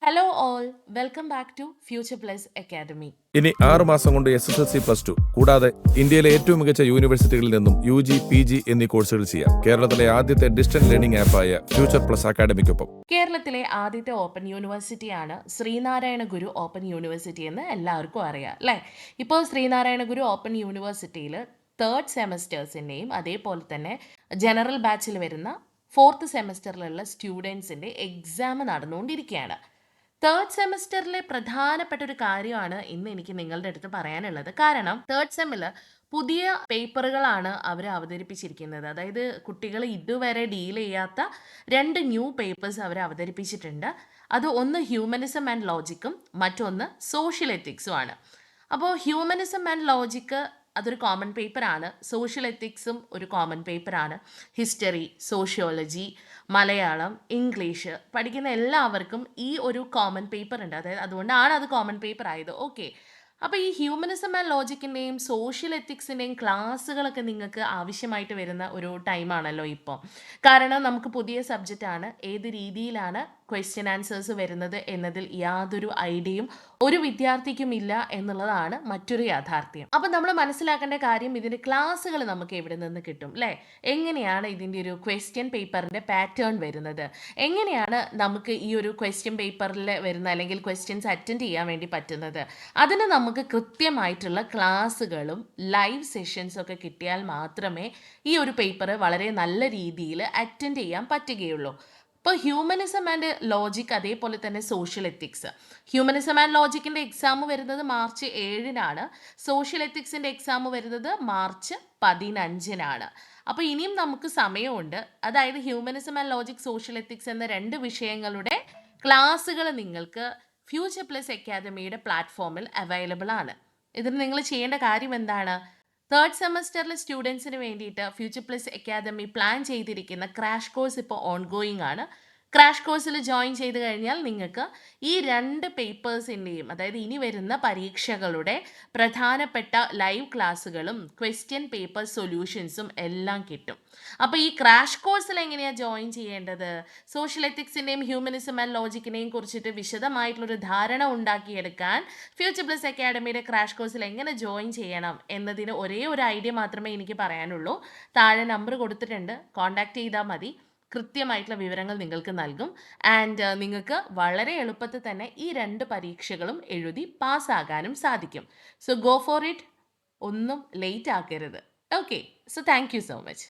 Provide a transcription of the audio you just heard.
Hello all, welcome back to Future Plus Academy. ഇനി 6 മാസം കൊണ്ട് SSLC+2 കൂടാതെ ഇന്ത്യയിലെ ഏറ്റവും മികച്ച യൂണിവേഴ്സിറ്റികളിൽ നിന്നും UG, PG എന്നീ കോഴ്സുകൾ ചെയ്യാം. കേരളത്തിലെ ആദ്യത്തെ ഡിസ്റ്റന്റ് ലേണിംഗ് ആപ്പായ ഫ്യൂച്ചർ പ്ലസ് അക്കാഡമിക്കൊപ്പം. കേരളത്തിലെ ആദ്യത്തെ ഓപ്പൺ യൂണിവേഴ്സിറ്റിയാണ് ശ്രീനാരായണ ഗുരു ഓപ്പൺ യൂണിവേഴ്സിറ്റി എന്ന് എല്ലാവർക്കും അറിയാം അല്ലേ. ഇപ്പോൾ ശ്രീനാരായണ ഗുരു ഓപ്പൺ യൂണിവേഴ്സിറ്റിയിൽ തേർഡ് സെമസ്റ്റേഴ്സിൻ്റെയും അതേപോലെ തന്നെ ജനറൽ ബാച്ചിൽ വരുന്ന ഫോർത്ത് സെമസ്റ്ററിലുള്ള സ്റ്റുഡൻസിൻ്റെ എക്സാം നടന്നുകൊണ്ടിരിക്കുകയാണ്. തേർഡ് സെമസ്റ്ററിലെ പ്രധാനപ്പെട്ട ഒരു കാര്യമാണ് ഇന്ന് എനിക്ക് നിങ്ങളുടെ അടുത്ത് പറയാനുള്ളത്. കാരണം തേർഡ് സെമ്മിൽ പുതിയ പേപ്പറുകളാണ് അവർ അവതരിപ്പിച്ചിരിക്കുന്നത്. അതായത് കുട്ടികൾ ഇതുവരെ ഡീൽ ചെയ്യാത്ത 2 ന്യൂ പേപ്പേഴ്സ് അവർ അവതരിപ്പിച്ചിട്ടുണ്ട്. അത് ഒന്ന് ഹ്യൂമനിസം ആൻഡ് ലോജിക്കും മറ്റൊന്ന് സോഷ്യൽ എത്തിക്സും ആണ്. അപ്പോൾ ഹ്യൂമനിസം ആൻഡ് ലോജിക്ക് അതൊരു കോമൺ പേപ്പറാണ്. സോഷ്യൽ എത്തിക്സും ഒരു കോമൺ പേപ്പറാണ്. ഹിസ്റ്ററി, സോഷ്യോളജി, മലയാളം, ഇംഗ്ലീഷ് പഠിക്കുന്ന എല്ലാവർക്കും ഈ ഒരു കോമൺ പേപ്പർ ഉണ്ട്. അതായത് അതുകൊണ്ടാണ് അത് കോമൺ പേപ്പർ ആയത്. ഓക്കെ, അപ്പോൾ ഈ ഹ്യൂമനിസം ആൻഡ് ലോജിക്കിൻ്റെയും സോഷ്യൽ എത്തിക്സിൻ്റെയും ക്ലാസ്സുകളൊക്കെ നിങ്ങൾക്ക് ആവശ്യമായിട്ട് വരുന്ന ഒരു ടൈമാണല്ലോ ഇപ്പോൾ. കാരണം നമുക്ക് പുതിയ സബ്ജക്റ്റാണ്. ഏത് രീതിയിലാണ് ക്വസ്റ്റ്യൻ ആൻസേഴ്സ് വരുന്നത് എന്നതിൽ യാതൊരു ഐഡിയയും ഒരു വിദ്യാർത്ഥിക്കും ഇല്ല എന്നുള്ളതാണ് മറ്റൊരു യാഥാർത്ഥ്യം. അപ്പം നമ്മൾ മനസ്സിലാക്കേണ്ട കാര്യം, ഇതിൻ്റെ ക്ലാസ്സുകൾ നമുക്ക് എവിടെ നിന്ന് കിട്ടും അല്ലേ? എങ്ങനെയാണ് ഇതിൻ്റെ ഒരു ക്വസ്റ്റ്യൻ പേപ്പറിൻ്റെ പാറ്റേൺ വരുന്നത്, എങ്ങനെയാണ് നമുക്ക് ഈ ഒരു ക്വസ്റ്റ്യൻ പേപ്പറിൽ വരുന്ന അല്ലെങ്കിൽ ക്വസ്റ്റ്യൻസ് അറ്റൻഡ് ചെയ്യാൻ വേണ്ടി പറ്റുന്നത്, അതിന് നമുക്ക് കൃത്യമായിട്ടുള്ള ക്ലാസ്സുകളും ലൈവ് സെഷൻസും ഒക്കെ കിട്ടിയാൽ മാത്രമേ ഈ ഒരു പേപ്പർ വളരെ നല്ല രീതിയിൽ അറ്റൻഡ് ചെയ്യാൻ പറ്റുകയുള്ളൂ. ഇപ്പോൾ ഹ്യൂമനിസം ആൻഡ് ലോജിക് അതേപോലെ തന്നെ സോഷ്യൽ എത്തിക്സ്. ഹ്യൂമനിസം ആൻഡ് ലോജിക്കിൻ്റെ എക്സാം വരുന്നത് മാർച്ച് 7-നാണ്. സോഷ്യൽ എത്തിക്സിൻ്റെ എക്സാം വരുന്നത് മാർച്ച് 15-നാണ്. അപ്പോൾ ഇനിയും നമുക്ക് സമയമുണ്ട്. അതായത് humanism and logic, social ethics എന്ന 2 വിഷയങ്ങളുടെ ക്ലാസ്സുകൾ നിങ്ങൾക്ക് ഫ്യൂച്ചർ പ്ലസ് അക്കാദമിയുടെ പ്ലാറ്റ്ഫോമിൽ അവൈലബിൾ ആണ്. ഇതിന് നിങ്ങൾ ചെയ്യേണ്ട കാര്യം എന്താണ്? തേർഡ് സെമസ്റ്ററിലെ സ്റ്റുഡൻസിന് വേണ്ടിയിട്ട് ഫ്യൂച്ചർ പ്ലസ് അക്കാദമി പ്ലാൻ ചെയ്തിരിക്കുന്ന ക്രാഷ് കോഴ്സ് ഇപ്പോൾ ഓൺഗോയിങ് ആണ്. ക്രാഷ് കോഴ്സിൽ ജോയിൻ ചെയ്ത് കഴിഞ്ഞാൽ നിങ്ങൾക്ക് ഈ 2 പേപ്പേഴ്സിൻ്റെയും, അതായത് ഇനി വരുന്ന പരീക്ഷകളുടെ പ്രധാനപ്പെട്ട ലൈവ് ക്ലാസ്സുകളും ക്വസ്റ്റ്യൻ പേപ്പർ സൊല്യൂഷൻസും എല്ലാം കിട്ടും. അപ്പോൾ ഈ ക്രാഷ് കോഴ്സിൽ എങ്ങനെയാണ് ജോയിൻ ചെയ്യേണ്ടത്? സോഷ്യൽ എത്തിക്സിൻ്റെയും ഹ്യൂമനിസം ആൻഡ് ലോജിക്കിനെയും കുറിച്ചിട്ട് വിശദമായിട്ടുള്ളൊരു ധാരണ ഉണ്ടാക്കിയെടുക്കാൻ ഫ്യൂച്ചർ പ്ലസ് അക്കാഡമിയുടെ ക്രാഷ് കോഴ്സിൽ എങ്ങനെ ജോയിൻ ചെയ്യണം എന്നതിന് ഒരേ ഒരു ഐഡിയ മാത്രമേ എനിക്ക് പറയാനുള്ളൂ. താഴെ നമ്പർ കൊടുത്തിട്ടുണ്ട്, കോൺടാക്ട് ചെയ്താൽ മതി. കൃത്യമായിട്ടുള്ള വിവരങ്ങൾ നിങ്ങൾക്ക് നൽകും. ആൻഡ് നിങ്ങൾക്ക് വളരെ എളുപ്പത്തിൽ തന്നെ ഈ 2 പരീക്ഷകളും എഴുതി പാസ്സാകാനും സാധിക്കും. So go for it. ഒന്നും ലേറ്റ് ആക്കരുത്. Okay, so thank you so much.